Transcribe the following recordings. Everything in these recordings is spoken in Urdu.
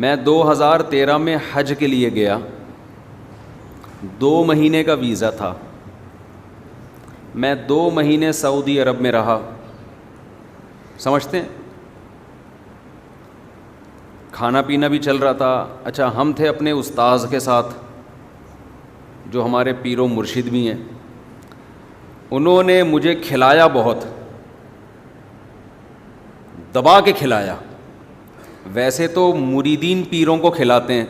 میں 2013 میں حج کے لیے گیا, 2 مہینے کا ویزا تھا. میں 2 مہینے سعودی عرب میں رہا. سمجھتے ہیں, کھانا پینا بھی چل رہا تھا. اچھا, ہم تھے اپنے استاذ کے ساتھ جو ہمارے پیر و مرشد بھی ہیں. انہوں نے مجھے کھلایا, بہت دبا کے کھلایا. ویسے تو مریدین پیروں کو کھلاتے ہیں,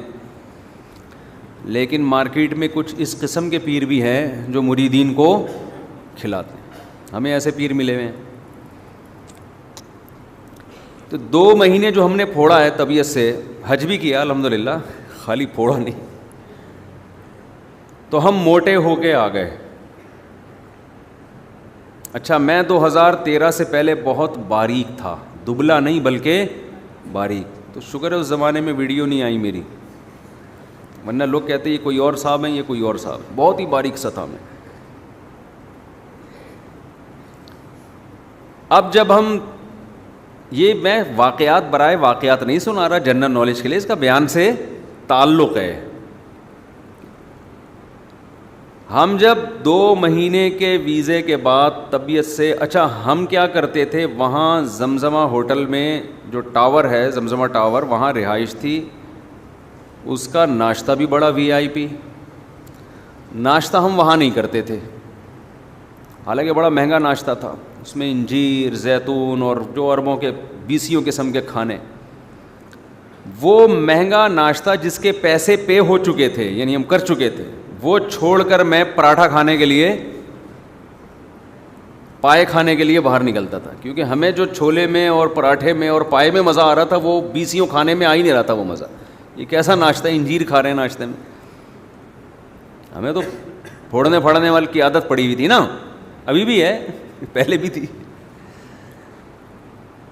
لیکن مارکیٹ میں کچھ اس قسم کے پیر بھی ہیں جو مریدین کو کھلاتے ہیں. ہمیں ایسے پیر ملے ہوئے ہیں. تو 2 مہینے جو ہم نے پھوڑا ہے طبیعت سے, حج بھی کیا الحمدللہ, خالی پھوڑا نہیں, تو ہم موٹے ہو کے آ گئے. اچھا, میں 2013 سے پہلے بہت باریک تھا, دبلا نہیں بلکہ باریک. تو شکر ہے اس زمانے میں ویڈیو نہیں آئی میری, ورنہ لوگ کہتے ہیں یہ کوئی اور صاحب ہیں, یہ کوئی اور صاحب. بہت ہی باریک سا تھا میں. اب جب ہم, یہ میں واقعات برائے واقعات نہیں سنا رہا, جنرل نالج کے لیے, اس کا بیان سے تعلق ہے. ہم جب 2 مہینے کے ویزے کے بعد طبیعت سے, اچھا ہم کیا کرتے تھے, وہاں زمزمہ ہوٹل میں جو ٹاور ہے, زمزمہ ٹاور, وہاں رہائش تھی. اس کا ناشتہ بھی بڑا وی آئی پی. ناشتہ ہم وہاں نہیں کرتے تھے, حالانکہ بڑا مہنگا ناشتہ تھا. اس میں انجیر, زیتون اور جو عربوں کے 20 قسم کے کھانے. وہ مہنگا ناشتہ جس کے پیسے پے ہو چکے تھے, یعنی ہم کر چکے تھے, وہ چھوڑ کر میں پراٹھا کھانے کے لیے, پائے کھانے کے لیے باہر نکلتا تھا. کیونکہ ہمیں جو چھولے میں اور پراٹھے میں اور پائے میں مزہ آ رہا تھا, وہ 20 کھانے میں آ ہی نہیں رہا تھا وہ مزہ. یہ کیسا ناشتہ ہے, انجیر کھا رہے ہیں ناشتے میں. ہمیں تو پھوڑنے پھاڑنے والی کی عادت پڑی ہوئی تھی نا, ابھی بھی ہے, پہلے بھی تھی.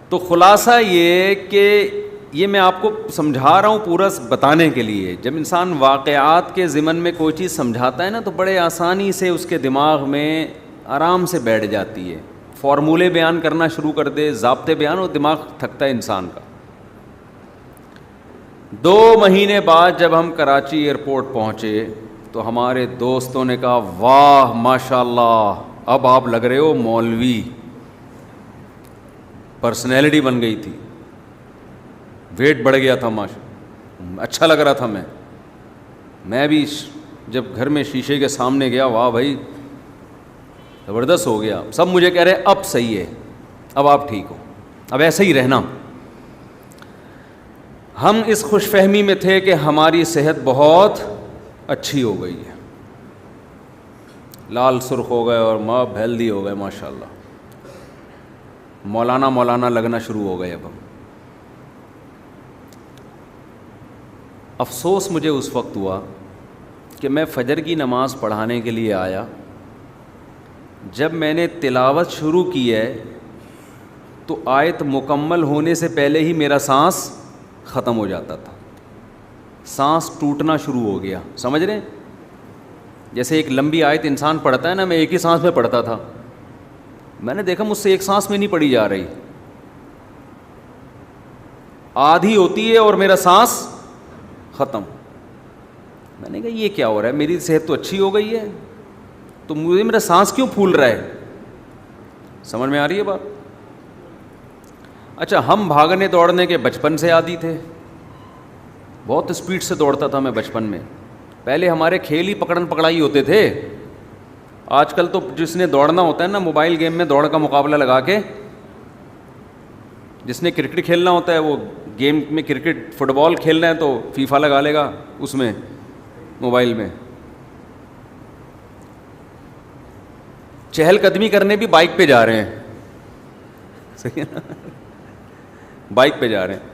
تو خلاصہ یہ کہ یہ میں آپ کو سمجھا رہا ہوں پورا بتانے کے لیے. جب انسان واقعات کے ضمن میں کوئی چیز سمجھاتا ہے نا, تو بڑے آسانی سے اس کے دماغ میں آرام سے بیٹھ جاتی ہے. فارمولے بیان کرنا شروع کر دے, ضابطے بیان, اور دماغ تھکتا ہے انسان کا. 2 مہینے بعد جب ہم کراچی ایئرپورٹ پہنچے تو ہمارے دوستوں نے کہا, واہ ماشاء اللہ, اب آپ لگ رہے ہو مولوی. پرسنالٹی بن گئی تھی, ویٹ بڑھ گیا تھا, اچھا لگ رہا تھا. میں بھی جب گھر میں شیشے کے سامنے گیا, واہ بھائی زبردست ہو گیا. سب مجھے کہہ رہے اب صحیح ہے, اب آپ ٹھیک ہو, اب ایسے ہی رہنا. ہم اس خوش فہمی میں تھے کہ ہماری صحت بہت اچھی ہو گئی ہے, لال سرخ ہو گئے اور ہیلدی ہو گئے ماشاء اللہ. مولانا لگنا شروع ہو گئے اب ہم. افسوس مجھے اس وقت ہوا کہ میں فجر کی نماز پڑھانے کے لیے آیا. جب میں نے تلاوت شروع کی ہے تو آیت مکمل ہونے سے پہلے ہی میرا سانس ختم ہو جاتا تھا, سانس ٹوٹنا شروع ہو گیا. سمجھ رہے ہیں, جیسے ایک لمبی آیت انسان پڑھتا ہے نا, میں ایک ہی سانس میں پڑھتا تھا. میں نے دیکھا مجھ سے ایک سانس میں نہیں پڑھی جا رہی, آدھی ہوتی ہے اور میرا سانس ختم. میں نے کہا یہ کیا ہو رہا ہے, میری صحت تو اچھی ہو گئی ہے, تو مجھے میرا سانس کیوں پھول رہا ہے. سمجھ میں آ رہی ہے بات. اچھا, ہم بھاگنے دوڑنے کے بچپن سے عادی تھے, بہت اسپیڈ سے دوڑتا تھا میں بچپن میں. پہلے ہمارے کھیل ہی پکڑن پکڑائی ہوتے تھے. آج کل تو جس نے دوڑنا ہوتا ہے نا, موبائل گیم میں دوڑ کا مقابلہ لگا کے, جس نے کرکٹ کھیلنا ہوتا ہے وہ گیم میں کرکٹ فٹ بال کھیلنا ہے تو فیفا لگا لے گا اس میں موبائل میں. چہل قدمی کرنے بھی بائک پہ جا رہے ہیں, صحیح ہے نا, بائک پہ جا رہے ہیں.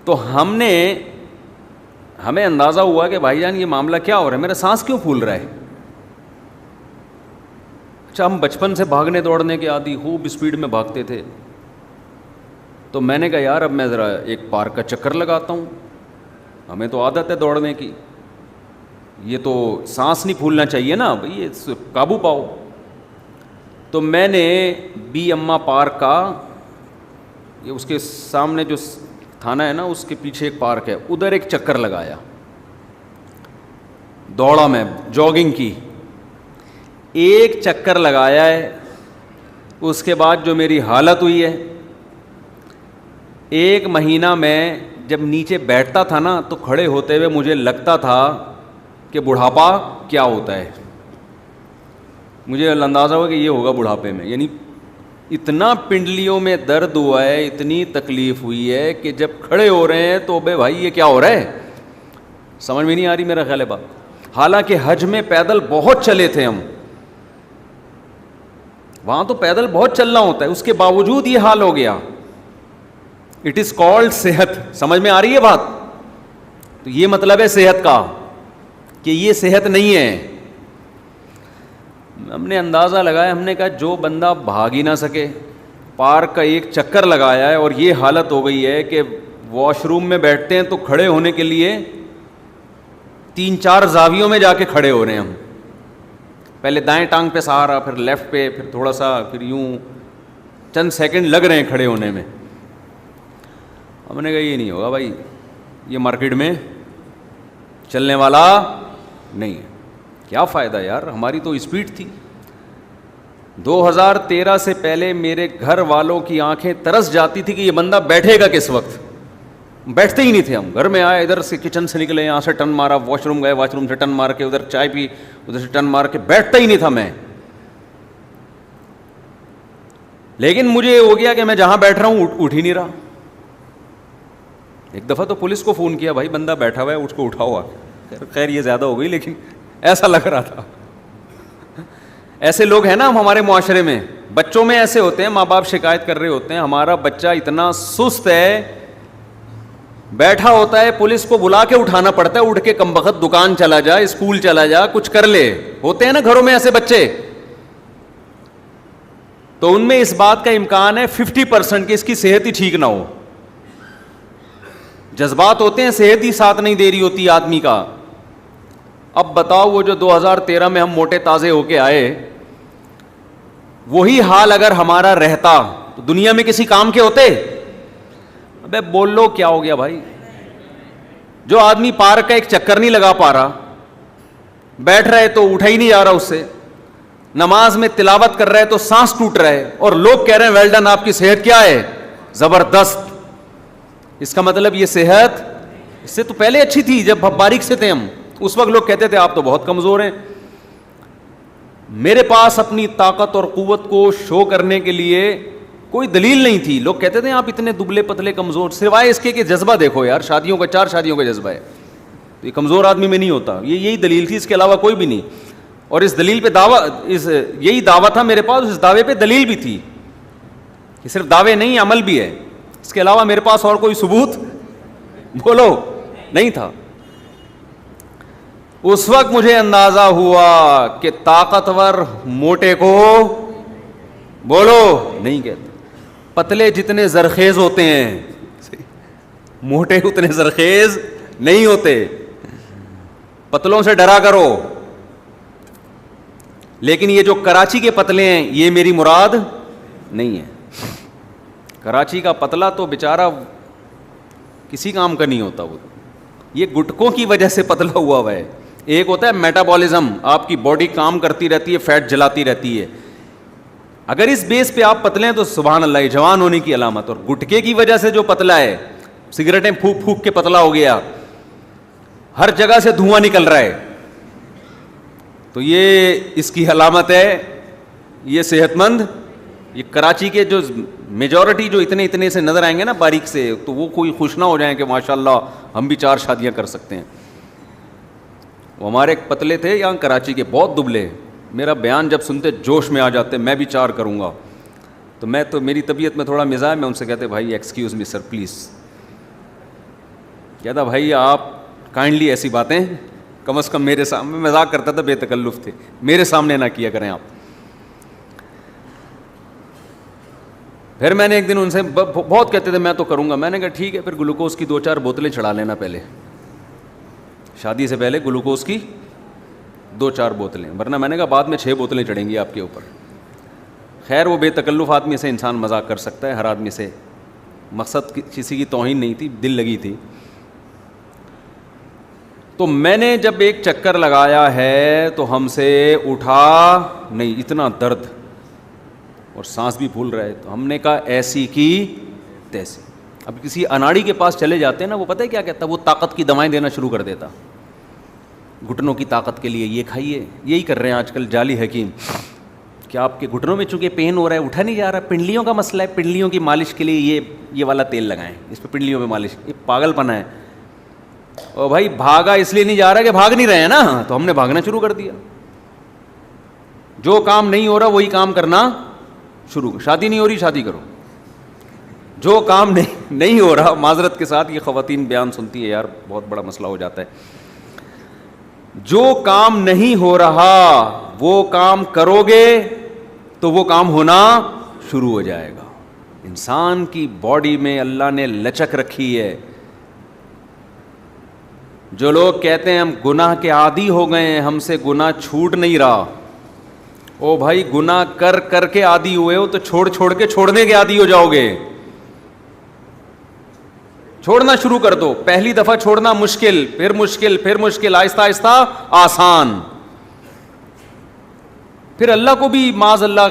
تو ہمیں اندازہ ہوا کہ بھائی جان یہ معاملہ کیا ہو رہا ہے, میرا سانس کیوں پھول رہا ہے. اچھا, ہم بچپن سے بھاگنے دوڑنے کے عادی, خوب اسپیڈ میں بھاگتے تھے. تو میں نے کہا یار اب میں ذرا ایک پارک کا چکر لگاتا ہوں, ہمیں تو عادت ہے دوڑنے کی, یہ تو سانس نہیں پھولنا چاہیے نا بھائی, یہ قابو پاؤ. تو میں نے بی اما پارک کا, یہ اس کے سامنے جو تھانہ ہے نا, اس کے پیچھے ایک پارک ہے, ادھر ایک چکر لگایا, دوڑا میں, جاگنگ کی, ایک چکر لگایا ہے. اس کے بعد جو میری حالت ہوئی ہے, 1 مہینہ میں جب نیچے بیٹھتا تھا نا تو کھڑے ہوتے ہوئے مجھے لگتا تھا کہ بڑھاپا کیا ہوتا ہے. مجھے اندازہ ہوا کہ یہ ہوگا بڑھاپے میں. یعنی اتنا پنڈلیوں میں درد ہوا ہے, اتنی تکلیف ہوئی ہے کہ جب کھڑے ہو رہے ہیں تو بے بھائی یہ کیا ہو رہا ہے, سمجھ میں نہیں آ رہی میرا خیال ہے بات. حالانکہ حج میں پیدل بہت چلے تھے ہم, وہاں تو پیدل بہت چلنا ہوتا ہے, اس کے باوجود یہ حال ہو گیا. اٹ از کالڈ صحت. سمجھ میں آ رہی ہے بات؟ تو یہ مطلب ہے صحت کا کہ یہ صحت نہیں ہے. ہم نے اندازہ لگایا, ہم نے کہا جو بندہ بھاگ ہی نہ سکے, پارک کا ایک چکر لگایا ہے اور یہ حالت ہو گئی ہے کہ واش روم میں بیٹھتے ہیں تو کھڑے ہونے کے لیے 3-4 زاویوں میں جا کے کھڑے ہو رہے ہیں ہم. پہلے دائیں ٹانگ پہ سہارا, پھر لیفٹ پہ, پھر تھوڑا سا, پھر یوں چند سیکنڈ لگ رہے ہیں کھڑے ہونے میں. ہم نے کہا یہ نہیں ہوگا بھائی, یہ مارکیٹ میں چلنے والا نہیں ہے. کیا فائدہ یار, ہماری تو اسپیڈ تھی. 2013 سے پہلے میرے گھر والوں کی آنکھیں ترس جاتی تھی کہ یہ بندہ بیٹھے گا کس وقت. بیٹھتے ہی نہیں تھے ہم. گھر میں آئے, ادھر سے کچن سے نکلے, یہاں سے ٹن مارا, واش روم گئے, واش روم سے ٹن مار کے ادھر چائے پی, ادھر سے ٹن مار کے, بیٹھتا ہی نہیں تھا میں. لیکن مجھے ہو گیا کہ میں جہاں بیٹھ رہا ہوں اٹھ ہی نہیں رہا. ایک دفعہ تو پولیس کو فون کیا, بھائی بندہ بیٹھا ہوا ہے, اس کو اٹھاؤ. خیر یہ زیادہ ہو گئی, لیکن ایسا لگ رہا تھا. ایسے لوگ ہیں نا ہمارے معاشرے میں, بچوں میں ایسے ہوتے ہیں, ماں باپ شکایت کر رہے ہوتے ہیں ہمارا بچہ اتنا سست ہے, بیٹھا ہوتا ہے, پولیس کو بلا کے اٹھانا پڑتا ہے, اٹھ کے کمبخت دکان چلا جا, اسکول چلا جا, کچھ کر لے. ہوتے ہیں نا گھروں میں ایسے بچے. تو ان میں اس بات کا امکان ہے 50% کہ اس کی صحت ہی ٹھیک نہ ہو. جذبات ہوتے ہیں, صحت ہی ساتھ نہیں دے رہی ہوتی آدمی کا. اب بتاؤ وہ جو 2013 میں ہم موٹے تازے ہو کے آئے, وہی حال اگر ہمارا رہتا تو دنیا میں کسی کام کے ہوتے؟ ابے بول لو کیا ہو گیا بھائی. جو آدمی پارک کا ایک چکر نہیں لگا پا رہا, بیٹھ رہے تو اٹھا ہی نہیں جا رہا اس سے, نماز میں تلاوت کر رہے تو سانس ٹوٹ رہا ہے, اور لوگ کہہ رہے ہیں ویل ڈن, آپ کی صحت کیا ہے, زبردست. اس کا مطلب یہ صحت اس سے تو پہلے اچھی تھی جب باریک سے تھے ہم. اس وقت لوگ کہتے تھے آپ تو بہت کمزور ہیں. میرے پاس اپنی طاقت اور قوت کو شو کرنے کے لیے کوئی دلیل نہیں تھی. لوگ کہتے تھے آپ اتنے دبلے پتلے کمزور, سوائے اس کے کہ جذبہ دیکھو یار, شادیوں کا 4 شادیوں کا جذبہ ہے, تو یہ کمزور آدمی میں نہیں ہوتا. یہی دلیل تھی, اس کے علاوہ کوئی بھی نہیں. اور اس دلیل پہ یہی دعویٰ تھا میرے پاس, اس دعوے پہ دلیل بھی تھی, کہ صرف دعوے نہیں عمل بھی ہے. اس کے علاوہ میرے پاس اور کوئی ثبوت بولو نہیں تھا. اس وقت مجھے اندازہ ہوا کہ طاقتور موٹے کو بولو نہیں کہتے. پتلے جتنے زرخیز ہوتے ہیں, موٹے اتنے زرخیز نہیں ہوتے. پتلوں سے ڈرا کرو. لیکن یہ جو کراچی کے پتلے ہیں یہ میری مراد نہیں ہے. کراچی کا پتلا تو بیچارہ کسی کام کا نہیں ہوتا. وہ یہ گٹکوں کی وجہ سے پتلا ہوا ہے. ایک ہوتا ہے میٹابولزم, آپ کی باڈی کام کرتی رہتی ہے, فیٹ جلاتی رہتی ہے. اگر اس بیس پہ آپ پتلے ہیں تو سبحان اللہ, جوان ہونے کی علامت. اور گٹکے کی وجہ سے جو پتلا ہے, سگریٹیں پھونک پھونک کے پتلا ہو گیا, ہر جگہ سے دھواں نکل رہا ہے, تو یہ اس کی علامت ہے یہ صحت مند. یہ کراچی کے جو میجورٹی جو اتنے سے نظر آئیں گے نا باریک سے, تو وہ کوئی خوش نہ ہو جائیں کہ ماشاءاللہ ہم بھی 4 شادیاں کر سکتے ہیں. وہ ہمارے ایک پتلے تھے یہاں کراچی کے, بہت دبلے, میرا بیان جب سنتے جوش میں آ جاتے, میں بھی 4 کروں گا. تو میری طبیعت میں تھوڑا مزاج, میں ان سے کہتے بھائی ایکسکیوز می سر پلیز. کہتا بھائی آپ کائنڈلی ایسی باتیں کم از کم میرے سامنے, مذاق کرتا تھا, بے تکلف تھے, میرے سامنے نہ کیا کریں آپ. پھر میں نے ایک دن ان سے, بہت کہتے تھے میں تو کروں گا, میں نے کہا ٹھیک ہے, پھر گلوکوز کی 2-4 بوتلیں چڑھا لینا پہلے, شادی سے پہلے گلوکوز کی 2-4 بوتلیں, ورنہ میں نے کہا بعد میں 6 بوتلیں چڑھیں گی آپ کے اوپر. خیر وہ بے تکلف آدمی سے انسان مذاق کر سکتا ہے, ہر آدمی سے مقصد کسی کی توہین نہیں تھی, دل لگی تھی. تو میں نے جب ایک چکر لگایا ہے تو ہم سے اٹھا نہیں, اتنا درد اور سانس بھی پھول رہے. تو ہم نے کہا ایسی کی تیسی. اب کسی اناڑی کے پاس چلے جاتے ہیں نا, وہ پتہ ہے کیا کہتا ہے, وہ طاقت کی دوائیں دینا شروع کر دیتا, گھٹنوں کی طاقت کے لیے یہ کھائیے. یہی کر رہے ہیں آج کل جعلی حکیم, کہ آپ کے گھٹنوں میں چونکہ پین ہو رہا ہے, اٹھا نہیں جا رہا, پنڈلیوں کا مسئلہ ہے, پنڈلیوں کی مالش کے لیے یہ والا تیل لگائیں, اس پہ پنڈلیوں میں مالش. یہ پاگل پنا ہے. اور بھائی بھاگا اس لیے نہیں جا رہا کہ بھاگ نہیں رہے ہیں نا, تو ہم نے بھاگنا شروع کر دیا. جو کام نہیں ہو رہا وہی کام کرنا شروع. شادی نہیں ہو رہی, شادی کرو. جو کام نہیں ہو رہا, معذرت کے ساتھ یہ خواتین بیان سنتی ہے یار, بہت بڑا مسئلہ ہو جاتا ہے. جو کام نہیں ہو رہا وہ کام کرو گے تو وہ کام ہونا شروع ہو جائے گا. انسان کی باڈی میں اللہ نے لچک رکھی ہے. جو لوگ کہتے ہیں ہم گناہ کے عادی ہو گئے ہیں, ہم سے گناہ چھوٹ نہیں رہا, او بھائی گناہ کر کر کے عادی ہوئے ہو تو چھوڑ کے چھوڑنے کے عادی ہو جاؤ گے. چھوڑنا شروع کر دو. پہلی دفعہ چھوڑنا مشکل, پھر مشکل, پھر مشکل, آہستہ آہستہ آسان. پھر اللہ کو بھی معاذ اللہ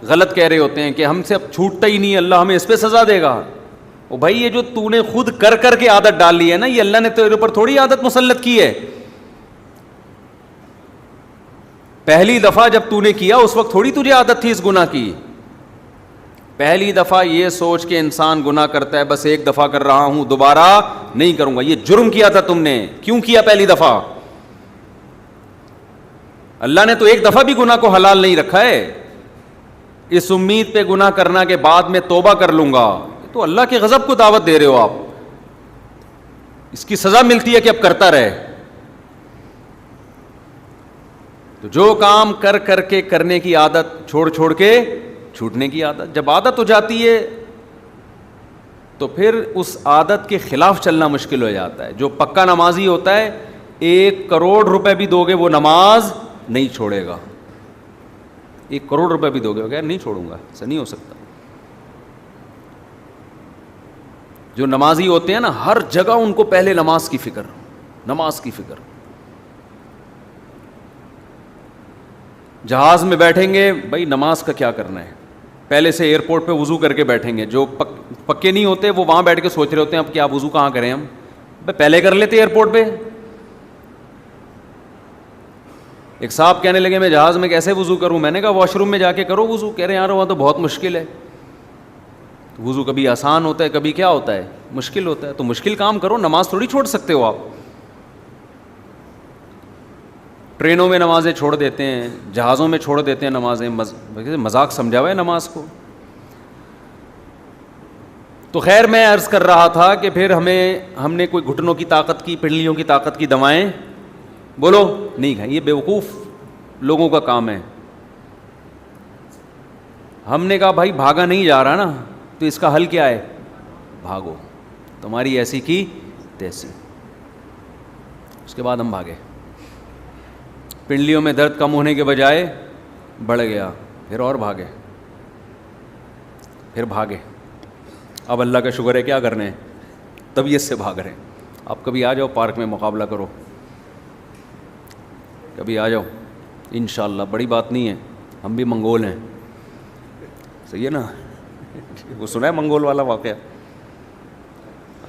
غلط کہہ رہے ہوتے ہیں کہ ہم سے اب چھوٹتا ہی نہیں, اللہ ہمیں اس پہ سزا دے گا. او بھائی یہ جو تو نے خود کر کر کے عادت ڈال لی ہے نا, یہ اللہ نے تیرے اوپر تھوڑی عادت مسلط کی ہے. پہلی دفعہ جب تو نے کیا اس وقت تھوڑی تجھے عادت تھی اس گناہ کی. پہلی دفعہ یہ سوچ کے انسان گناہ کرتا ہے بس ایک دفعہ کر رہا ہوں دوبارہ نہیں کروں گا. یہ جرم کیا تھا تم نے, کیوں کیا پہلی دفعہ؟ اللہ نے تو ایک دفعہ بھی گناہ کو حلال نہیں رکھا ہے, اس امید پہ گناہ کرنا کہ بعد میں توبہ کر لوں گا. تو اللہ کے غضب کو دعوت دے رہے ہو آپ, اس کی سزا ملتی ہے کہ اب کرتا رہے. تو جو کام کر کر کے کرنے کی عادت, چھوڑ کے چھوٹنے کی عادت, جب عادت ہو جاتی ہے تو پھر اس عادت کے خلاف چلنا مشکل ہو جاتا ہے. جو پکا نمازی ہوتا ہے 1 کروڑ روپے بھی دو گے وہ نماز نہیں چھوڑے گا. 1 کروڑ روپے بھی دو گے, کہ نہیں چھوڑوں گا, ایسا نہیں ہو سکتا. جو نمازی ہوتے ہیں نا, ہر جگہ ان کو پہلے نماز کی فکر, نماز کی فکر. جہاز میں بیٹھیں گے, بھائی نماز کا کیا کرنا ہے, پہلے سے ایئرپورٹ پہ وضو کر کے بیٹھیں گے. جو پکے نہیں ہوتے وہ وہاں بیٹھ کے سوچ رہے ہوتے ہیں اب کیا وضو کہاں کریں ہم, پہلے کر لیتے ایئرپورٹ پہ. ایک صاحب کہنے لگے میں جہاز میں کیسے وضو کروں, میں نے کہا واش روم میں جا کے کرو وضو. کہہ رہے ہیں یار وہاں تو بہت مشکل ہے. وضو کبھی آسان ہوتا ہے, کبھی کیا ہوتا ہے, مشکل ہوتا ہے. تو مشکل کام کرو, نماز تھوڑی چھوڑ سکتے ہو آپ. ٹرینوں میں نمازیں چھوڑ دیتے ہیں, جہازوں میں چھوڑ دیتے ہیں نمازیں, مذاق سمجھا ہوا ہے نماز کو. تو خیر میں عرض کر رہا تھا کہ پھر ہم نے کوئی گھٹنوں کی طاقت کی, پنڈلیوں کی طاقت کی دوائیں بولو نہیں کھائیں. یہ بیوقوف لوگوں کا کام ہے. ہم نے کہا بھائی بھاگا نہیں جا رہا نا, تو اس کا حل کیا ہے, بھاگو, تمہاری ایسی کی تیسی. اس کے بعد ہم بھاگے. پنڈلیوں میں درد کم ہونے کے بجائے بڑھ گیا, پھر اور بھاگے, پھر بھاگے. اب اللہ کا شکر ہے کیا کرنے, طبیعت سے بھاگ رہے ہیں. آپ کبھی آ جاؤ پارک میں مقابلہ کرو, کبھی آ جاؤ انشاءاللہ, بڑی بات نہیں ہے, ہم بھی منگول ہیں. صحیح ہے نا, وہ سنا ہے منگول والا واقعہ,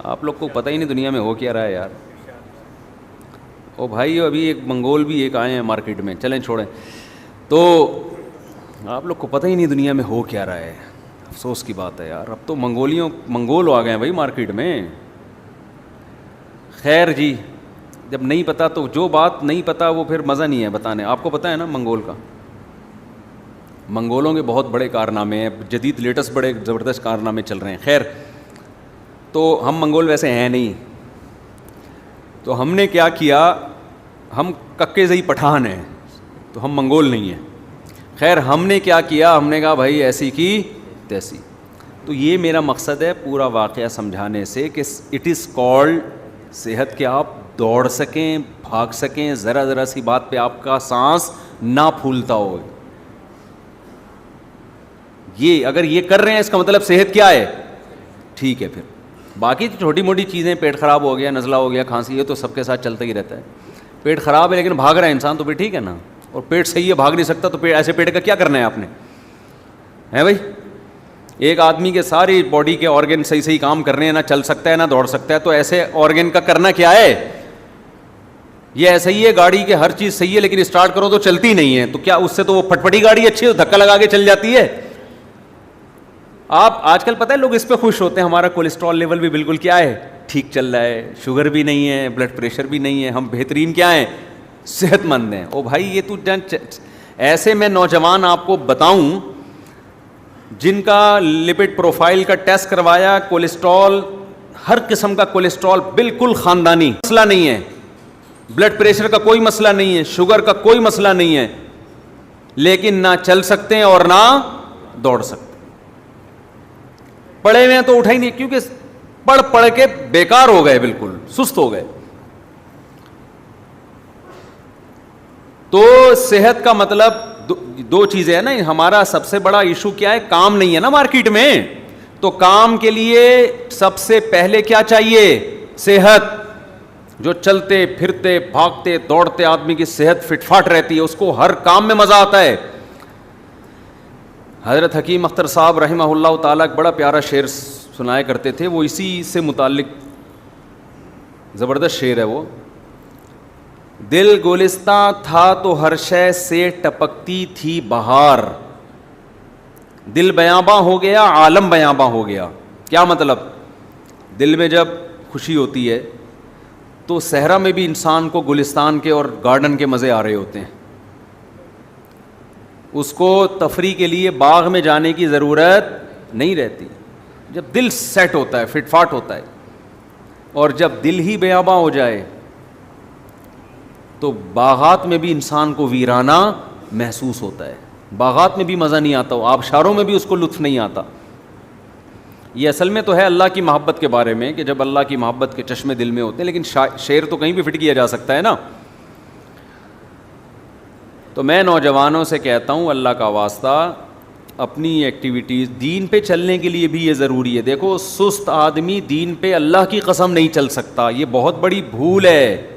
آپ لوگ کو پتہ ہی نہیں دنیا میں ہو کیا رہا ہے یار. او بھائی ابھی ایک منگول بھی ایک آئے ہیں مارکیٹ میں, چلیں چھوڑیں. تو آپ لوگ کو پتہ ہی نہیں دنیا میں ہو کیا رہا ہے, افسوس کی بات ہے یار. اب تو منگول آ گئے ہیں بھائی مارکیٹ میں. خیر جی, جب نہیں پتہ تو جو بات نہیں پتہ وہ پھر مزہ نہیں ہے بتانے. آپ کو پتہ ہے نا منگول کا, منگولوں کے بہت بڑے کارنامے ہیں, جدید لیٹسٹ بڑے زبردست کارنامے چل رہے ہیں. خیر تو ہم منگول ویسے ہیں نہیں, تو ہم نے کیا کیا, ہم ککے زئی پٹھان ہیں, تو ہم منگول نہیں ہیں. خیر ہم نے کیا کیا, ہم نے کہا بھائی ایسی کی تیسی. تو یہ میرا مقصد ہے پورا واقعہ سمجھانے سے کہ اٹ از کالڈ صحت, کہ آپ دوڑ سکیں, بھاگ سکیں, ذرا ذرا سی بات پہ آپ کا سانس نہ پھولتا ہو. یہ اگر یہ کر رہے ہیں اس کا مطلب صحت کیا ہے, ٹھیک ہے. پھر باقی تو چھوٹی موٹی چیزیں, پیٹ خراب ہو گیا, نزلہ ہو گیا, کھانسی, یہ تو سب کے ساتھ چلتا ہی رہتا ہے. پیٹ خراب ہے لیکن بھاگ رہا ہے انسان تو پھر ٹھیک ہے نا. اور پیٹ صحیح ہے, بھاگ نہیں سکتا, تو ایسے پیٹ کا کیا کرنا ہے آپ نے, ہے بھائی. ایک آدمی کے ساری باڈی کے آرگن صحیح کام کر رہے ہیں, نہ چل سکتا ہے نہ دوڑ سکتا ہے, تو ایسے آرگن کا کرنا کیا ہے. یہ ایسا ہی ہے, گاڑی کے ہر چیز صحیح ہے لیکن اسٹارٹ کرو تو چلتی نہیں ہے, تو کیا اس سے تو وہ پھٹپٹی گاڑی اچھی ہے, دھکا لگا کے چل جاتی ہے. آپ آج کل پتہ ہے لوگ اس پہ خوش ہوتے ہیں, ہمارا کولیسٹرول لیول بھی بالکل کیا ہے, ٹھیک چل رہا ہے, شوگر بھی نہیں ہے, بلڈ پریشر بھی نہیں ہے, ہم بہترین کیا ہیں, صحت مند ہیں. او بھائی یہ تو ایسے میں نوجوان آپ کو بتاؤں جن کا لپڈ پروفائل کا ٹیسٹ کروایا, کولیسٹرول, ہر قسم کا کولیسٹرول بالکل خاندانی, مسئلہ نہیں ہے, بلڈ پریشر کا کوئی مسئلہ نہیں ہے, شوگر کا کوئی مسئلہ نہیں ہے, لیکن نہ چل سکتے ہیں اور نہ دوڑ سکتے. پڑھے ہوئے ہیں تو اٹھا ہی نہیں, کیونکہ پڑھ کے بیکار ہو گئے, بالکل سست ہو گئے. تو صحت کا مطلب دو چیزیں ہیں نا. ہمارا سب سے بڑا ایشو کیا ہے, کام نہیں ہے نا مارکیٹ میں. تو کام کے لیے سب سے پہلے کیا چاہیے, صحت. جو چلتے پھرتے بھاگتے دوڑتے آدمی کی صحت فٹ فاٹ رہتی ہے, اس کو ہر کام میں مزہ آتا ہے. حضرت حکیم اختر صاحب رحمہ اللہ تعالیٰ ایک بڑا پیارا شعر سنایا کرتے تھے, وہ اسی سے متعلق زبردست شعر ہے وہ. دل گلستاں تھا تو ہر شے سے ٹپکتی تھی بہار, دل بیاباں ہو گیا عالم بیاباں ہو گیا. کیا مطلب, دل میں جب خوشی ہوتی ہے تو صحرا میں بھی انسان کو گلستان کے اور گارڈن کے مزے آ رہے ہوتے ہیں. اس کو تفریح کے لیے باغ میں جانے کی ضرورت نہیں رہتی. جب دل سیٹ ہوتا ہے, فٹ فاٹ ہوتا ہے, اور جب دل ہی بیاباں ہو جائے تو باغات میں بھی انسان کو ویرانہ محسوس ہوتا ہے. باغات میں بھی مزہ نہیں آتا, آبشاروں میں بھی اس کو لطف نہیں آتا. یہ اصل میں تو ہے اللہ کی محبت کے بارے میں, کہ جب اللہ کی محبت کے چشمے دل میں ہوتے ہیں, لیکن شعر تو کہیں بھی فٹ کیا جا سکتا ہے نا. تو میں نوجوانوں سے کہتا ہوں, اللہ کا واسطہ اپنی ایکٹیویٹیز, دین پہ چلنے کے لیے بھی یہ ضروری ہے. دیکھو سست آدمی دین پہ اللہ کی قسم نہیں چل سکتا, یہ بہت بڑی بھول ہے.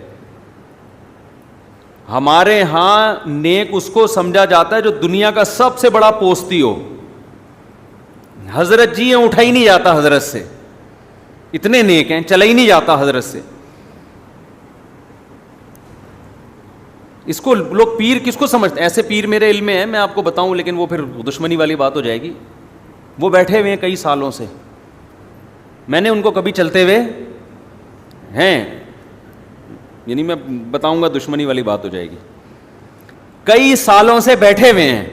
ہمارے ہاں نیک اس کو سمجھا جاتا ہے جو دنیا کا سب سے بڑا پوستی ہو. حضرت جی ہیں, اٹھا ہی نہیں جاتا حضرت سے, اتنے نیک ہیں, چلا ہی نہیں جاتا حضرت سے. اس کو لوگ پیر کس کو سمجھتے ہیں, ایسے پیر میرے علم میں ہے, میں آپ کو بتاؤں, لیکن وہ پھر دشمنی والی بات ہو جائے گی. وہ بیٹھے ہوئے ہیں کئی سالوں سے, میں نے ان کو کبھی چلتے ہوئے ہیں, یعنی میں بتاؤں گا دشمنی والی بات ہو جائے گی. کئی سالوں سے بیٹھے ہوئے ہیں,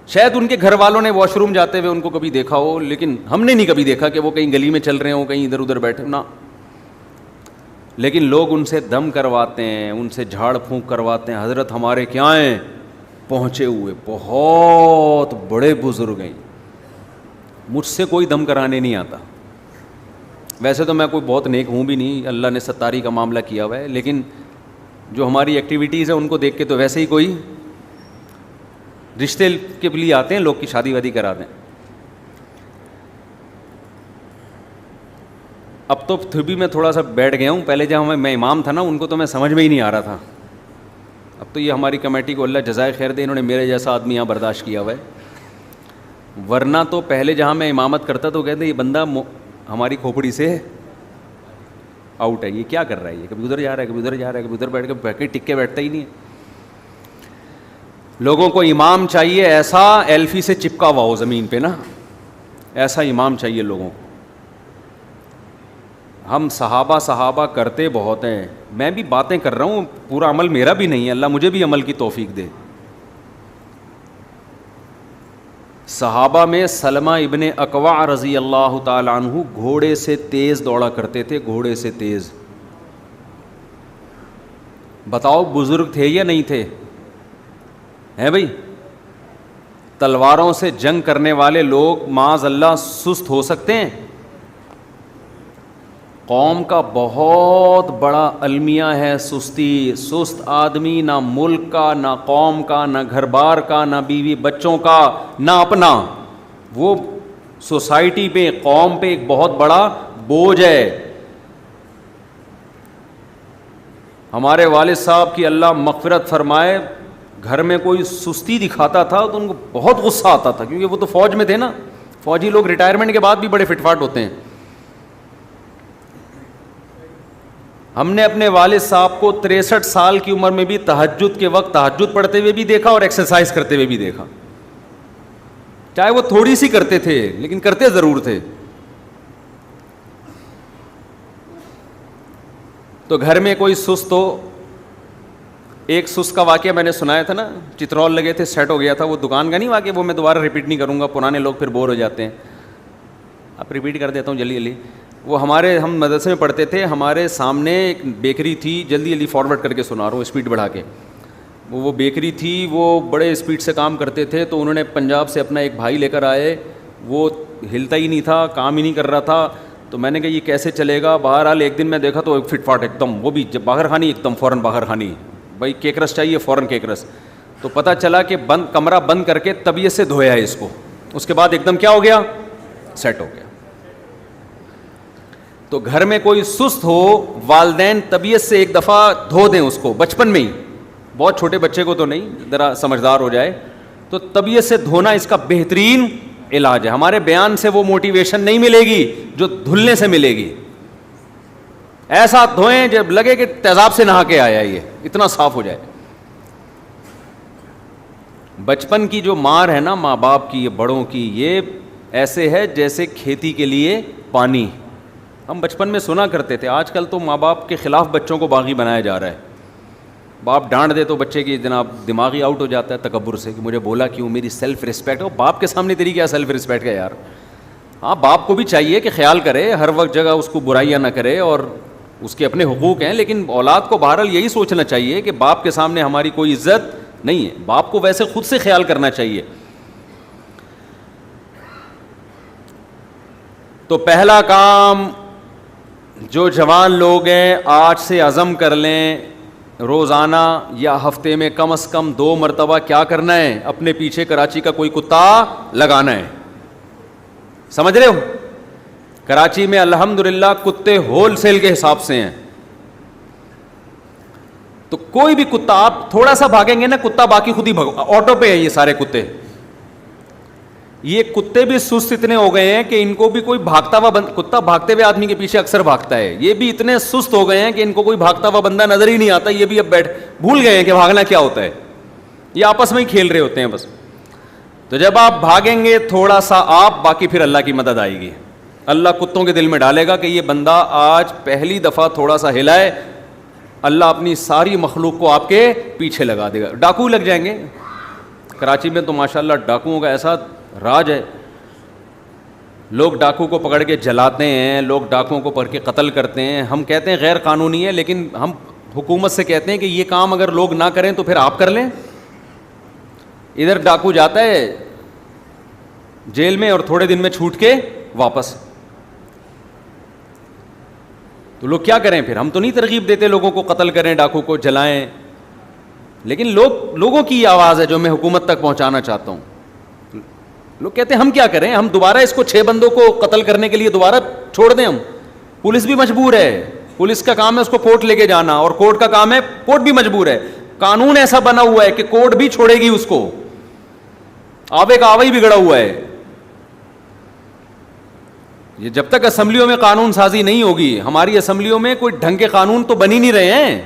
شاید ان کے گھر والوں نے واش روم جاتے ہوئے ان کو کبھی دیکھا ہو, لیکن ہم نے نہیں کبھی دیکھا کہ وہ کہیں گلی میں چل رہے ہوں, کہیں ادھر ادھر بیٹھے نا. لیکن لوگ ان سے دم کرواتے ہیں, ان سے جھاڑ پھونک کرواتے ہیں. حضرت ہمارے کیا ہیں, پہنچے ہوئے بہت بڑے بزرگ ہیں. مجھ سے کوئی دم کرانے نہیں آتا. ویسے تو میں کوئی بہت نیک ہوں بھی نہیں, اللہ نے ستاری کا معاملہ کیا ہوا ہے, لیکن جو ہماری ایکٹیویٹیز ہیں ان کو دیکھ کے تو ویسے ہی کوئی رشتے کے لیے آتے ہیں لوگ کی شادی وادی کرا دیں. اب تو پھر بھی میں تھوڑا سا بیٹھ گیا ہوں, پہلے جب میں امام تھا نا ان کو تو میں سمجھ میں ہی نہیں آ رہا تھا. اب تو یہ ہماری کمیٹی کو اللہ جزائے خیر دے, انہوں نے میرے جیسا آدمی یہاں برداشت کیا ہوا ہے. ورنہ تو پہلے جہاں میں امامت کرتا تو کہتے یہ بندہ ہماری کھوپڑی سے آؤٹ ہے, یہ کیا کر رہا ہے, یہ کبھی ادھر جا رہا ہے کبھی ادھر جا رہا ہے, کبھی ادھر بیٹھ کے ٹک کے بیٹھتا ہی نہیں ہے. لوگوں کو امام چاہیے ایسا ایلفی سے چپکا ہوا ہو زمین پہ نا, ایسا امام چاہیے لوگوں کو. ہم صحابہ کرتے بہت ہیں, میں بھی باتیں کر رہا ہوں, پورا عمل میرا بھی نہیں ہے, اللہ مجھے بھی عمل کی توفیق دے. صحابہ میں سلمہ ابن اکوع رضی اللہ تعالیٰ عنہ گھوڑے سے تیز دوڑا کرتے تھے, گھوڑے سے تیز. بتاؤ بزرگ تھے یا نہیں تھے, ہیں بھائی؟ تلواروں سے جنگ کرنے والے لوگ معاذ اللہ سست ہو سکتے ہیں؟ قوم کا بہت بڑا المیہ ہے سستی. سست آدمی نہ ملک کا, نہ قوم کا, نہ گھر بار کا, نہ بیوی بچوں کا, نہ اپنا. وہ سوسائٹی پہ, قوم پہ ایک بہت بڑا بوجھ ہے. ہمارے والد صاحب کی اللہ مغفرت فرمائے, گھر میں کوئی سستی دکھاتا تھا تو ان کو بہت غصہ آتا تھا, کیونکہ وہ تو فوج میں تھے نا. فوجی لوگ ریٹائرمنٹ کے بعد بھی بڑے فٹ فاٹ ہوتے ہیں. ہم نے اپنے والد صاحب کو 63 سال کی عمر میں بھی تہجد کے وقت تہجد پڑھتے ہوئے بھی دیکھا اور ایکسرسائز کرتے ہوئے بھی دیکھا. چاہے وہ تھوڑی سی کرتے تھے لیکن کرتے ضرور تھے. تو گھر میں کوئی سست ہو, ایک سست کا واقعہ میں نے سنایا تھا نا, چترول لگے تھے, سیٹ ہو گیا تھا, وہ دکان کا نہیں واقعہ, وہ میں دوبارہ ریپیٹ نہیں کروں گا, پرانے لوگ پھر بور ہو جاتے ہیں. اب ریپیٹ کر دیتا ہوں جلدی جلدی. وہ ہم مدرسے میں پڑھتے تھے, ہمارے سامنے ایک بیکری تھی, جلدی جلدی فارورڈ کر کے سنا رہا ہوں اسپیڈ بڑھا کے. وہ بیکری تھی, وہ بڑے اسپیڈ سے کام کرتے تھے, تو انہوں نے پنجاب سے اپنا ایک بھائی لے کر آئے, وہ ہلتا ہی نہیں تھا, کام ہی نہیں کر رہا تھا. تو میں نے کہا یہ کیسے چلے گا. بہرحال ایک دن میں دیکھا تو فٹ فاٹ ایک دم, وہ بھی جب باہر خانی ایک دم فوراً باہر خانی, بھائی کیک رس چاہیے فوراً کیک رس. تو پتہ چلا کہ کمرہ بند کر کے طبیعت سے دھویا ہے اس کو, اس کے بعد ایک دم کیا ہو گیا, سیٹ ہو گیا. تو گھر میں کوئی سست ہو, والدین طبیعت سے ایک دفعہ دھو دیں اس کو بچپن میں ہی, بہت چھوٹے بچے کو تو نہیں, ذرا سمجھدار ہو جائے تو طبیعت سے دھونا اس کا بہترین علاج ہے. ہمارے بیان سے وہ موٹیویشن نہیں ملے گی جو دھلنے سے ملے گی. ایسا دھوئیں جب لگے کہ تیزاب سے نہا کے آیا, یہ اتنا صاف ہو جائے. بچپن کی جو مار ہے نا ماں باپ کی, بڑوں کی, یہ ایسے ہے جیسے کھیتی کے لیے پانی. ہم بچپن میں سنا کرتے تھے, آج کل تو ماں باپ کے خلاف بچوں کو باغی بنایا جا رہا ہے. باپ ڈانٹ دے تو بچے کی جناب دماغی آؤٹ ہو جاتا ہے تکبر سے کہ مجھے بولا کیوں, میری سیلف رسپیکٹ ہو. باپ کے سامنے تیری کیا سیلف رسپیکٹ ہے یار. ہاں باپ کو بھی چاہیے کہ خیال کرے, ہر وقت جگہ اس کو برائیاں نہ کرے, اور اس کے اپنے حقوق ہیں, لیکن اولاد کو بہرحال یہی سوچنا چاہیے کہ باپ کے سامنے ہماری کوئی عزت نہیں ہے. باپ کو ویسے خود سے خیال کرنا چاہیے. تو پہلا کام جو جوان لوگ ہیں آج سے عزم کر لیں, روزانہ یا ہفتے میں کم از کم 2 مرتبہ کیا کرنا ہے, اپنے پیچھے کراچی کا کوئی کتا لگانا ہے. سمجھ رہے ہو, کراچی میں الحمدللہ کتے ہول سیل کے حساب سے ہیں. تو کوئی بھی کتا, آپ تھوڑا سا بھاگیں گے نا, کتا باقی خود ہی آٹو پہ ہیں یہ سارے کتے. یہ کتے بھی سست اتنے ہو گئے ہیں کہ ان کو بھی کوئی بھاگتا ہوا کتا بھاگتے ہوئے آدمی کے پیچھے اکثر بھاگتا ہے, یہ بھی اتنے سست ہو گئے ہیں کہ ان کو کوئی بھاگتا ہوا بندہ نظر ہی نہیں آتا. یہ بھی اب بھول گئے ہیں کہ بھاگنا کیا ہوتا ہے, یہ آپس میں ہی کھیل رہے ہوتے ہیں بس. تو جب آپ بھاگیں گے تھوڑا سا آپ, باقی پھر اللہ کی مدد آئے گی. اللہ کتوں کے دل میں ڈالے گا کہ یہ بندہ آج پہلی دفعہ تھوڑا سا ہلائے, اللہ اپنی ساری مخلوق کو آپ کے پیچھے لگا دے گا. ڈاکو لگ جائیں گے کراچی میں تو ماشاءاللہ, ڈاکوؤں کا ایسا راج ہے. لوگ ڈاکو کو پکڑ کے جلاتے ہیں, لوگ ڈاکوؤں کو پکڑ کے قتل کرتے ہیں. ہم کہتے ہیں غیر قانونی ہے, لیکن ہم حکومت سے کہتے ہیں کہ یہ کام اگر لوگ نہ کریں تو پھر آپ کر لیں. ادھر ڈاکو جاتا ہے جیل میں اور تھوڑے دن میں چھوٹ کے واپس. تو لوگ کیا کریں پھر, ہم تو نہیں ترغیب دیتے لوگوں کو قتل کریں, ڈاکو کو جلائیں, لیکن لوگوں کی یہ آواز ہے جو میں حکومت تک پہنچانا چاہتا ہوں. لوگ کہتے ہیں ہم کیا کریں, ہم دوبارہ اس کو 6 بندوں کو قتل کرنے کے لیے دوبارہ چھوڑ دیں. ہم پولیس بھی مجبور ہے, پولیس کا کام ہے اس کو کورٹ لے کے جانا, اور کورٹ کا کام ہے, کورٹ بھی مجبور ہے. قانون ایسا بنا ہوا ہے کہ کورٹ بھی چھوڑے گی اس کو, آوے کا آوے ہی بگڑا ہوا ہے. یہ جب تک اسمبلیوں میں قانون سازی نہیں ہوگی, ہماری اسمبلیوں میں کوئی ڈھنگ کے قانون تو بن ہی نہیں رہے ہیں.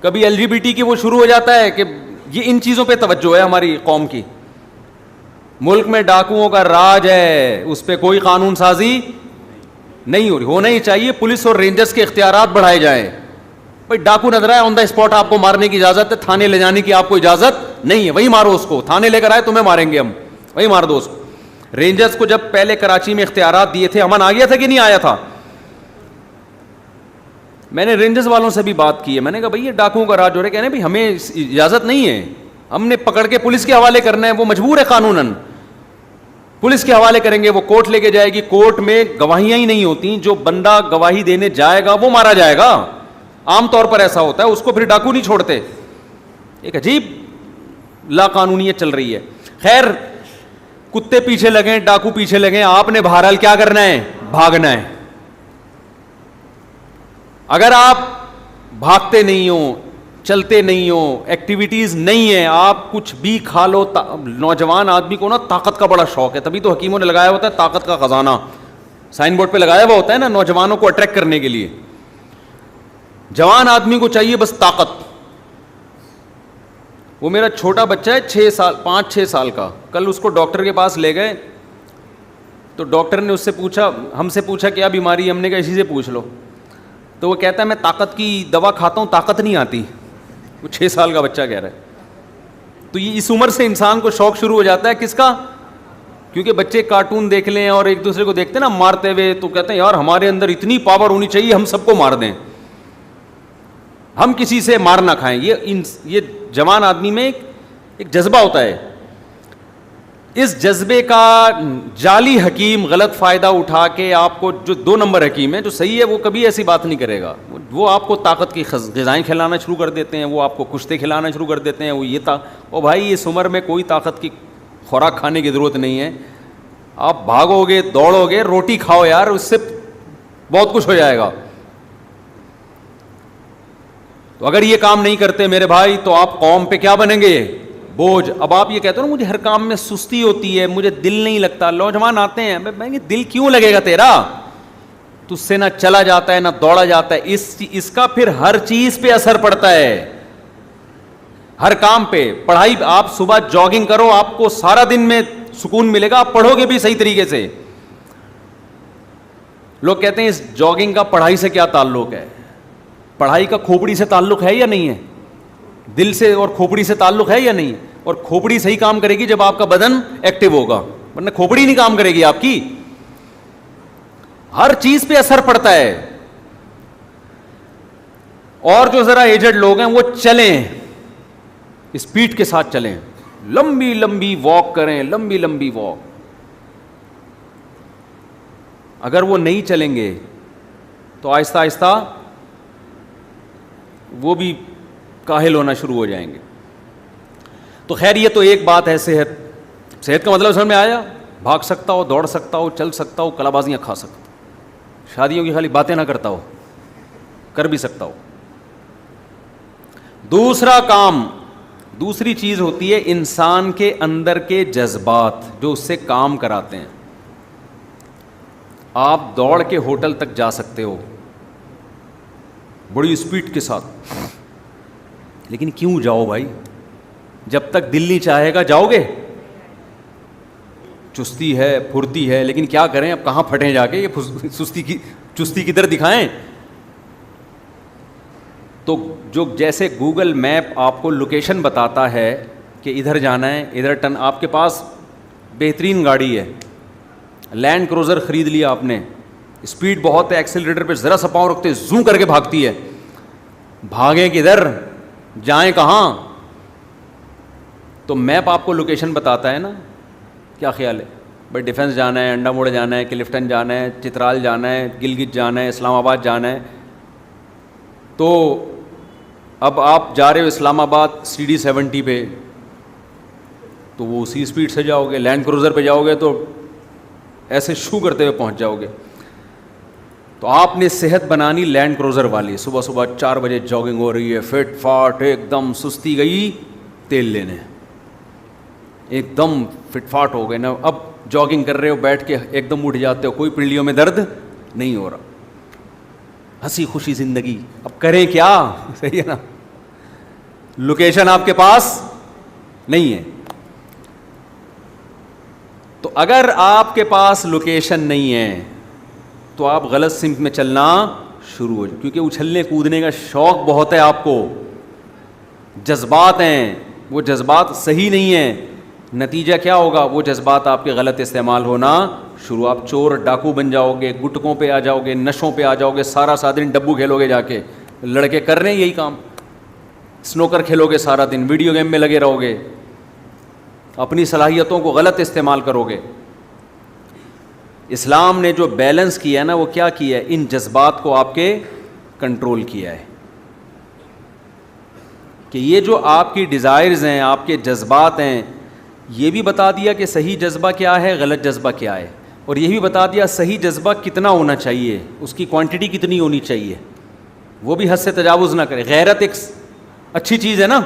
کبھی LGBT کی وہ شروع ہو جاتا ہے کہ یہ ان چیزوں پہ توجہ ہے ہماری قوم کی. ملک میں ڈاکوؤں کا راج ہے, اس پہ کوئی قانون سازی نہیں ہو رہی. ہونا ہی چاہیے, پولیس اور رینجرز کے اختیارات بڑھائے جائیں. بھائی ڈاکو نظر آئے, آن دا اسپاٹ آپ کو مارنے کی اجازت ہے, تھانے لے جانے کی آپ کو اجازت نہیں ہے, وہی مارو اس کو. تھانے لے کر آئے تمہیں ماریں گے ہم, وہی مار دو اس کو. رینجرز کو جب پہلے کراچی میں اختیارات دیے تھے, امن آ گیا تھا کہ نہیں آیا تھا؟ میں نے رینجرز والوں سے بھی بات کی ہے, میں نے کہا بھائی یہ ڈاکوؤں کا راج ہو رہا ہے. کہنے بھائی ہمیں اجازت نہیں ہے, ہم نے پکڑ کے پولیس کے حوالے کرنا ہے, وہ مجبور ہے قانوناً. پولیس کے حوالے کریں گے, وہ کورٹ لے کے جائے گی, کورٹ میں گواہیاں ہی نہیں ہوتی, جو بندہ گواہی دینے جائے گا وہ مارا جائے گا. عام طور پر ایسا ہوتا ہے, اس کو پھر ڈاکو نہیں چھوڑتے. ایک عجیب لا قانونیت چل رہی ہے. خیر, کتے پیچھے لگیں, ڈاکو پیچھے لگیں, آپ نے بہرحال کیا کرنا ہے, بھاگنا ہے. اگر آپ بھاگتے نہیں ہو, چلتے نہیں ہو, ایکٹیویٹیز نہیں ہیں, آپ کچھ بھی کھا لو. نوجوان آدمی کو نا طاقت کا بڑا شوق ہے, تبھی تو حکیموں نے لگایا ہوتا ہے طاقت کا خزانہ, سائن بورڈ پہ لگایا ہوا ہوتا ہے نا, نوجوانوں کو اٹریکٹ کرنے کے لیے. جوان آدمی کو چاہیے بس طاقت. وہ میرا چھوٹا بچہ ہے 5-6 سال کا, کل اس کو ڈاکٹر کے پاس لے گئے تو ڈاکٹر نے اس سے پوچھا, ہم سے پوچھا کیا بیماری ہے, ہم نے کہا اسی سے پوچھ لو. تو وہ کہتا ہے میں طاقت کی دوا کھاتا ہوں, طاقت نہیں آتی. وہ 6 سال کا بچہ کہہ رہا ہے. تو یہ اس عمر سے انسان کو شوق شروع ہو جاتا ہے کس کا, کیونکہ بچے کارٹون دیکھ لیں اور ایک دوسرے کو دیکھتے ہیں نا مارتے ہوئے, تو کہتے ہیں یار ہمارے اندر اتنی پاور ہونی چاہیے ہم سب کو مار دیں, ہم کسی سے مار نہ کھائیں. یہ جوان آدمی میں ایک جذبہ ہوتا ہے. اس جذبے کا جعلی حکیم غلط فائدہ اٹھا کے آپ کو, جو 2 نمبر حکیم ہے جو صحیح ہے وہ کبھی ایسی بات نہیں کرے گا, وہ آپ کو طاقت کی غذائیں کھلانا شروع کر دیتے ہیں, وہ آپ کو کشتے کھلانا شروع کر دیتے ہیں. وہ یہ او بھائی اس عمر میں کوئی طاقت کی خوراک کھانے کی ضرورت نہیں ہے, آپ بھاگو گے دوڑو گے, روٹی کھاؤ یار, اس سے بہت کچھ ہو جائے گا. تو اگر یہ کام نہیں کرتے میرے بھائی تو آپ قوم پہ کیا بنیں گے, بوجھ. اب آپ یہ کہتے ہو نا مجھے ہر کام میں سستی ہوتی ہے, مجھے دل نہیں لگتا. نوجوان آتے ہیں, میں دل کیوں لگے گا تیرا, تجھ سے نہ چلا جاتا ہے نہ دوڑا جاتا ہے. اس کا پھر ہر چیز پہ اثر پڑتا ہے, ہر کام پہ. پڑھائی, آپ صبح جاگنگ کرو, آپ کو سارا دن میں سکون ملے گا, آپ پڑھو گے بھی صحیح طریقے سے. لوگ کہتے ہیں اس جاگنگ کا پڑھائی سے کیا تعلق ہے. پڑھائی کا کھوپڑی سے تعلق ہے یا نہیں ہے, دل سے اور کھوپڑی سے تعلق ہے یا نہیں. اور کھوپڑی صحیح کام کرے گی جب آپ کا بدن ایکٹیو ہوگا, ورنہ کھوپڑی نہیں کام کرے گی آپ کی. ہر چیز پہ اثر پڑتا ہے. اور جو ذرا ایجڈ لوگ ہیں وہ چلیں, اسپیڈ کے ساتھ چلیں, لمبی لمبی واک کریں, لمبی لمبی واک. اگر وہ نہیں چلیں گے تو آہستہ آہستہ وہ بھی کاہل ہونا شروع ہو جائیں گے. تو خیر یہ تو ایک بات ہے صحت. صحت کا مطلب سمجھ میں آیا, بھاگ سکتا ہو, دوڑ سکتا ہو, چل سکتا ہو, کلا بازیاں کھا سکتا ہو, شادیوں کی خالی باتیں نہ کرتا ہو, کر بھی سکتا ہو. دوسرا کام, دوسری چیز ہوتی ہے انسان کے اندر کے جذبات جو اس سے کام کراتے ہیں. آپ دوڑ کے ہوٹل تک جا سکتے ہو بڑی اسپیڈ کے ساتھ, لیکن کیوں جاؤ بھائی, جب تک دل نہیں چاہے گا جاؤ گے. چستی ہے, پھرتی ہے, لیکن کیا کریں اب, کہاں پھٹیں جا کے, یہ چستی کدھر دکھائیں. تو جو جیسے گوگل میپ آپ کو لوکیشن بتاتا ہے کہ ادھر جانا ہے, ادھر ٹرن, آپ کے پاس بہترین گاڑی ہے, لینڈ کروزر خرید لیا آپ نے, اسپیڈ بہت ہے, ایکسیلریٹر پہ ذرا سا پاؤں رکھتے زوں کر کے بھاگتی ہے, بھاگیں کدھر, جائیں کہاں. تو میپ آپ کو لوکیشن بتاتا ہے نا. کیا خیال ہے بھائی, ڈیفنس جانا ہے, انڈا موڑ جانا ہے, کلفٹن جانا ہے, چترال جانا ہے, گلگت جانا ہے, اسلام آباد جانا ہے. تو اب آپ جا رہے ہو اسلام آباد CD70 پہ, تو وہ اسی اسپیڈ سے جاؤ گے. لینڈ کروزر پہ جاؤ گے تو ایسے شو کرتے ہوئے پہنچ جاؤ گے. تو آپ نے صحت بنانی لینڈ کروزر والی, صبح صبح 4 بجے جاگنگ ہو رہی ہے, فٹ فاٹ ایک دم, سستی گئی تیل لینے, ایک دم فٹ فاٹ ہو گئے نا. اب جاگنگ کر رہے ہو, بیٹھ کے ایک دم اٹھ جاتے ہو, کوئی پنڈلیوں میں درد نہیں ہو رہا, ہنسی خوشی زندگی. اب کریں کیا, صحیح ہے نا, لوکیشن آپ کے پاس نہیں ہے. تو اگر آپ کے پاس لوکیشن نہیں ہے تو آپ غلط سمت میں چلنا شروع ہو جائے, کیونکہ اچھلنے کودنے کا شوق بہت ہے آپ کو, جذبات ہیں, وہ جذبات صحیح نہیں ہیں. نتیجہ کیا ہوگا, وہ جذبات آپ کے غلط استعمال ہونا شروع, آپ چور ڈاکو بن جاؤ گے, گٹکوں پہ آ جاؤ گے, نشوں پہ آ جاؤ گے, سارا دن ڈبو کھیلو گے, جا کے لڑکے کر رہے ہیں یہی کام, سنوکر کھیلو گے سارا دن, ویڈیو گیم میں لگے رہو گے, اپنی صلاحیتوں کو غلط استعمال کرو گے. اسلام نے جو بیلنس کیا ہے نا, وہ کیا کیا ہے, ان جذبات کو آپ کے کنٹرول کیا ہے کہ یہ جو آپ کی ڈیزائرز ہیں, آپ کے جذبات ہیں, یہ بھی بتا دیا کہ صحیح جذبہ کیا ہے، غلط جذبہ کیا ہے، اور یہ بھی بتا دیا صحیح جذبہ کتنا ہونا چاہیے، اس کی کوانٹٹی کتنی ہونی چاہیے، وہ بھی حد سے تجاوز نہ کرے. غیرت ایک اچھی چیز ہے نا،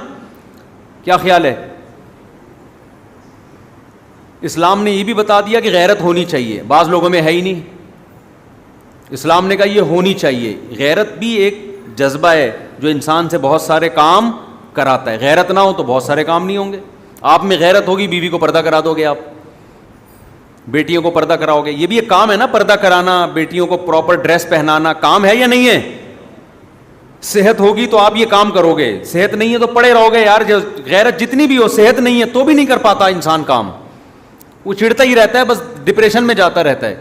کیا خیال ہے؟ اسلام نے یہ بھی بتا دیا کہ غیرت ہونی چاہیے، بعض لوگوں میں ہے ہی نہیں. اسلام نے کہا یہ ہونی چاہیے. غیرت بھی ایک جذبہ ہے جو انسان سے بہت سارے کام کراتا ہے. غیرت نہ ہو تو بہت سارے کام نہیں ہوں گے. آپ میں غیرت ہوگی، بیوی کو پردہ کرا دو گے، آپ بیٹیوں کو پردہ کراؤ گے. یہ بھی ایک کام ہے نا، پردہ کرانا، بیٹیوں کو پراپر ڈریس پہنانا، کام ہے یا نہیں ہے؟ صحت ہوگی تو آپ یہ کام کرو گے، صحت نہیں ہے تو پڑے رہو گے. یار غیرت جتنی بھی ہو، صحت نہیں ہے تو بھی نہیں کر پاتا انسان کام، وہ چڑھتا ہی رہتا ہے، بس ڈپریشن میں جاتا رہتا ہے.